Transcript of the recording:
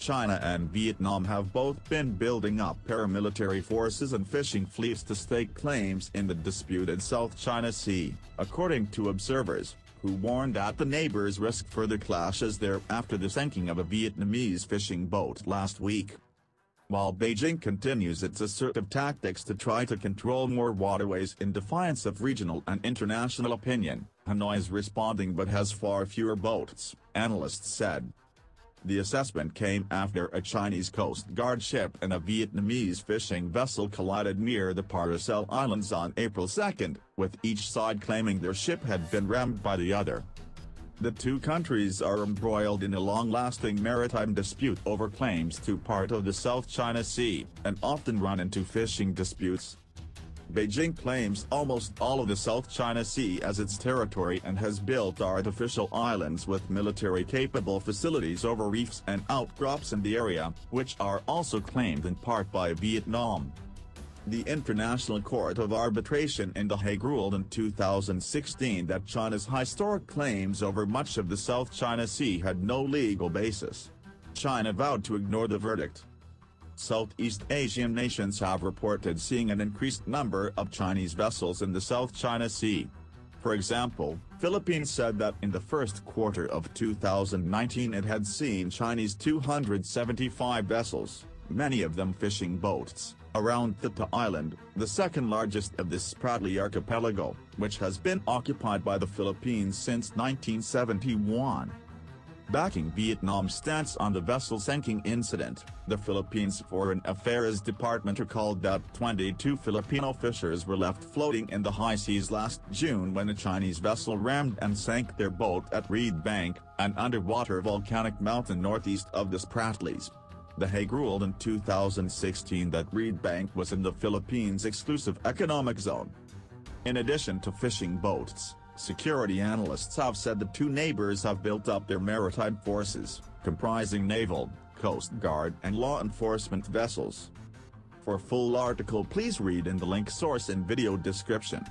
China and Vietnam have both been building up paramilitary forces and fishing fleets to stake claims in the disputed South China Sea, according to observers, who warned that the neighbors risk further clashes there after the sinking of a Vietnamese fishing boat last week. While Beijing continues its assertive tactics to try to control more waterways in defiance of regional and international opinion, Hanoi is responding but has far fewer boats, analysts said. The assessment came after a Chinese coastguard ship and a Vietnamese fishing vessel collided near the Paracel Islands on April 2, with each side claiming their ship had been rammed by the other. The two countries are embroiled in a long-lasting maritime dispute over claims to part of the South China Sea, and often run into fishing disputes. Beijing claims almost all of the South China Sea as its territory and has built artificial islands with military-capable facilities over reefs and outcrops in the area, which are also claimed in part by Vietnam. The International Court of Arbitration in The Hague ruled in 2016 that China's historic claims over much of the South China Sea had no legal basis. China vowed to ignore the verdict. Southeast Asian nations have reported seeing an increased number of Chinese vessels in the South China Sea. For example, Philippines said that in the first quarter of 2019 it had seen Chinese 275 vessels, many of them fishing boats, around the island, the second largest of the Spratly archipelago, which has been occupied by the Philippines since 1971. Backing Vietnam's stance on the vessel sinking incident, the Philippines Foreign Affairs Department recalled that 22 Filipino fishers were left floating in the high seas last June when a Chinese vessel rammed and sank their boat at Reed Bank, an underwater volcanic mountain northeast of the Spratlys. The Hague ruled in 2016 that Reed Bank was in the Philippines' exclusive economic zone. In addition to fishing boats, security analysts have said the two neighbors have built up their maritime forces, comprising naval, coast guard and law enforcement vessels. For full article please read in the link source in video description.